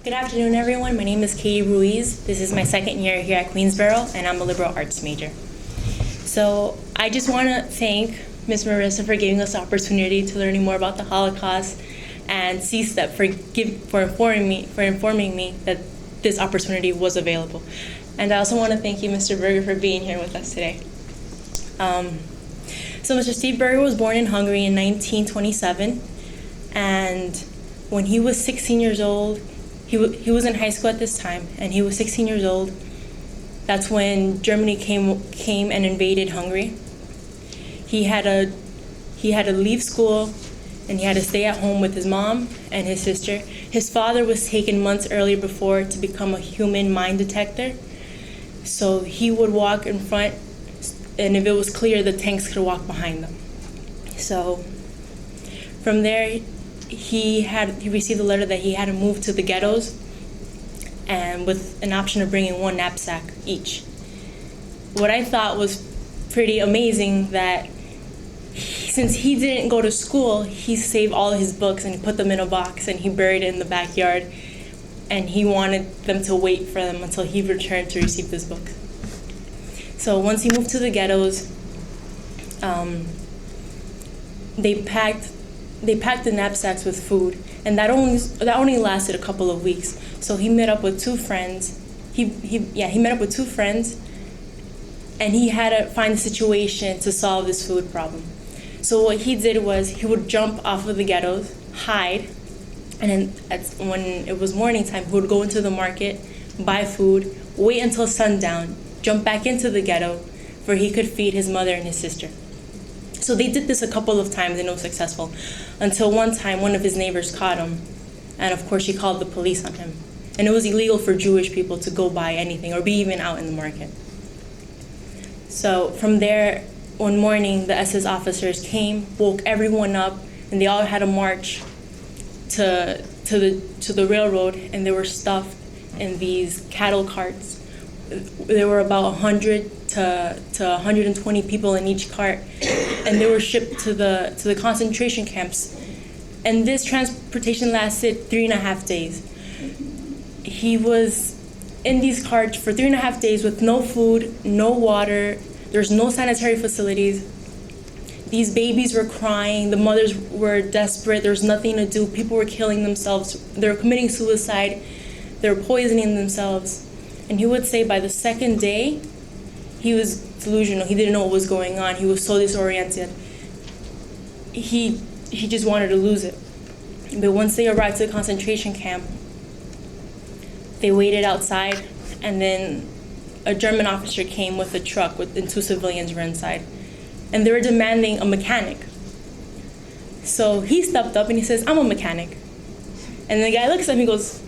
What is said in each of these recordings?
Good afternoon, everyone. My name is Katie Ruiz. This is my second year here at Queensborough, and I'm a liberal arts major. So I just want to thank Ms. Marissa for giving us the opportunity to learning more about the Holocaust, and CSTEP for informing me that this opportunity was available. And I also want to thank you, Mr. Berger, for being here with us today. So Mr. Steve Berger was born in Hungary in 1927, and when he was 16 years old, he was in high school at this time, and he was 16 years old. That's when Germany came and invaded Hungary. He had to leave school, and he had to stay at home with his mom and his sister. His father was taken months earlier before to become a human mine detector. So he would walk in front, and if it was clear, the tanks could walk behind them. So from there, he received a letter that he had to move to the ghettos, and with an option of bringing one knapsack each. What I thought was pretty amazing that since he didn't go to school, he saved all of his books and he put them in a box and he buried it in the backyard, and he wanted them to wait for them until he returned to receive this book. So once he moved to the ghettos, they packed the knapsacks with food, and that only lasted a couple of weeks. So he met up with two friends. He met up with two friends, and he had to find a situation to solve this food problem. So what he did was he would jump off of the ghettos, hide, and then when it was morning time, he would go into the market, buy food, wait until sundown, jump back into the ghetto where he could feed his mother and his sister. So they did this a couple of times and it was successful, until one time one of his neighbors caught him, and of course she called the police on him. And it was illegal for Jewish people to go buy anything or be even out in the market. So from there, one morning the SS officers came, woke everyone up, and they all had to march to the railroad, and they were stuffed in these cattle carts. There were about 100 to 120 people in each cart, and they were shipped to the concentration camps. And this transportation lasted 3.5 days. He was in these carts for 3.5 days with no food, no water. There's no sanitary facilities. These babies were crying. The mothers were desperate. There was nothing to do. People were killing themselves. They were committing suicide. They were poisoning themselves. And he would say by the second day, he was delusional. He didn't know what was going on. He was so disoriented. He just wanted to lose it. But once they arrived to the concentration camp, they waited outside, and then a German officer came with a truck, and two civilians were inside. And they were demanding a mechanic. So he stepped up and he says, "I'm a mechanic." And the guy looks at him and goes,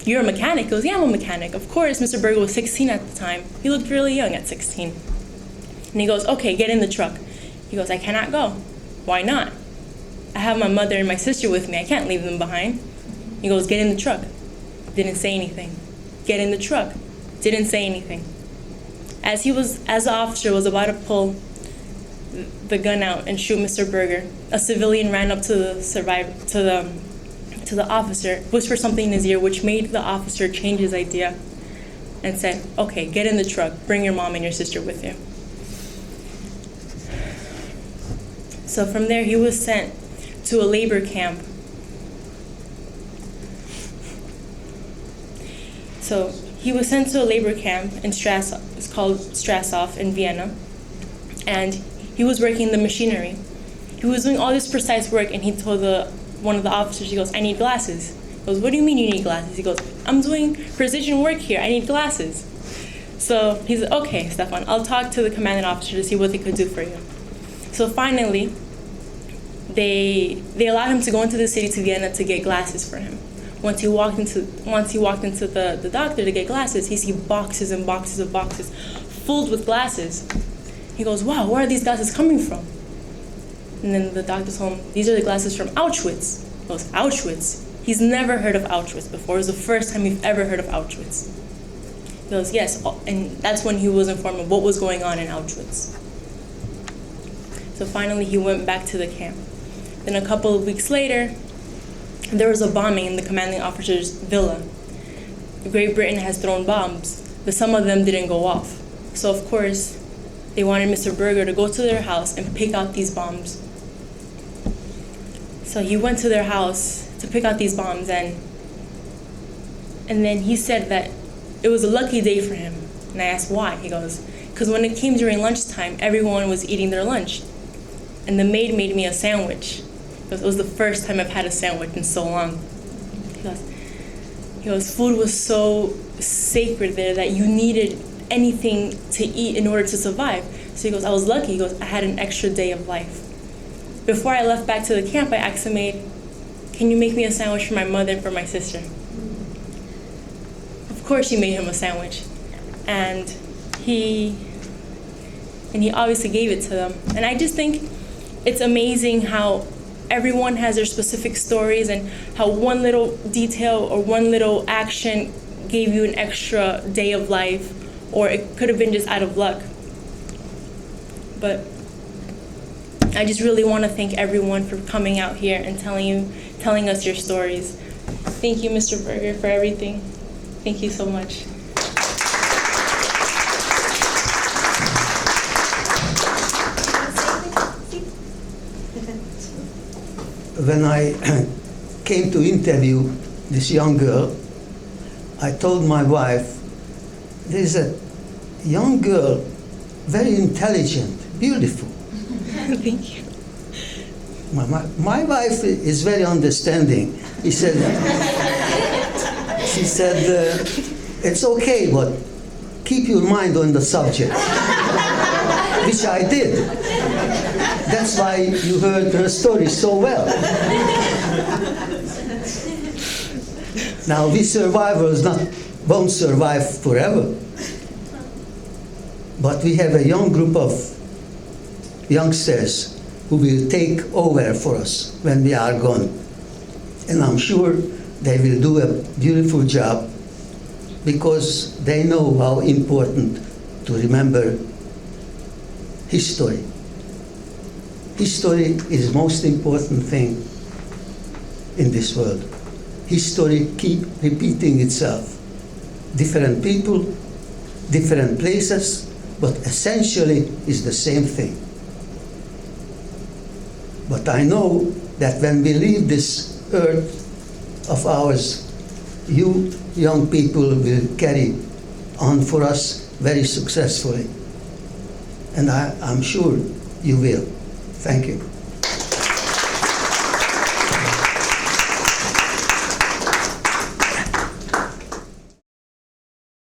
"You're a mechanic?" He goes, "Yeah, I'm a mechanic." Of course, Mr. Berger was 16 at the time. He looked really young at 16. And he goes, "Okay, get in the truck." He goes, "I cannot go." "Why not?" "I have my mother and my sister with me. I can't leave them behind." He goes, "Get in the truck." Didn't say anything. "Get in the truck." Didn't say anything. As the officer was about to pull the gun out and shoot Mr. Berger, a civilian ran up to the officer, whispered something in his ear, which made the officer change his idea and said, "Okay, get in the truck, bring your mom and your sister with you." So from there, he was sent to a labor camp. So he was sent to a labor camp in Strasshof, it's called Strasshof in Vienna, and he was working the machinery. He was doing all this precise work, and he told one of the officers, he goes, "I need glasses." He goes, "What do you mean you need glasses?" He goes, "I'm doing precision work here. I need glasses." So he said, "Okay, Stefan, I'll talk to the commanding officer to see what they could do for you." So finally, they allowed him to go into the city to Vienna to get glasses for him. Once he walked into the doctor to get glasses, he see boxes and boxes of boxes filled with glasses. He goes, "Wow, where are these glasses coming from?" And then the doctor told him, "These are the glasses from Auschwitz." He goes, "Auschwitz?" He's never heard of Auschwitz before. It was the first time he's ever heard of Auschwitz. He goes, "Yes," and that's when he was informed of what was going on in Auschwitz. So finally, he went back to the camp. Then a couple of weeks later, there was a bombing in the commanding officer's villa. Great Britain has thrown bombs, but some of them didn't go off. So of course, they wanted Mr. Berger to go to their house and pick out these bombs. So he went to their house to pick out these bombs, and then he said that it was a lucky day for him. And I asked why. He goes, because when it came during lunchtime, everyone was eating their lunch. And the maid made me a sandwich. It was the first time I've had a sandwich in so long. He goes, food was so sacred there that you needed anything to eat in order to survive. So he goes, I was lucky. He goes, I had an extra day of life. Before I left back to the camp, I asked the maid, can you make me a sandwich for my mother and for my sister? Of course she made him a sandwich. And he obviously gave it to them. And I just think it's amazing how everyone has their specific stories and how one little detail or one little action gave you an extra day of life, or it could have been just out of luck. But I just really want to thank everyone for coming out here and telling us your stories. Thank you, Mr. Berger, for everything. Thank you so much. When I came to interview this young girl, I told my wife, there's a young girl, very intelligent, beautiful. Thank you. My wife is very understanding. She said, it's okay, but keep your mind on the subject, which I did. That's why you heard her story so well. Now, we survivors won't survive forever, but we have a young group of youngsters who will take over for us when we are gone. And I'm sure they will do a beautiful job because they know how important to remember history. History is the most important thing in this world. History keeps repeating itself. Different people, different places, but essentially is the same thing. But I know that when we leave this earth of ours, you young people will carry on for us very successfully. And I'm sure you will. Thank you.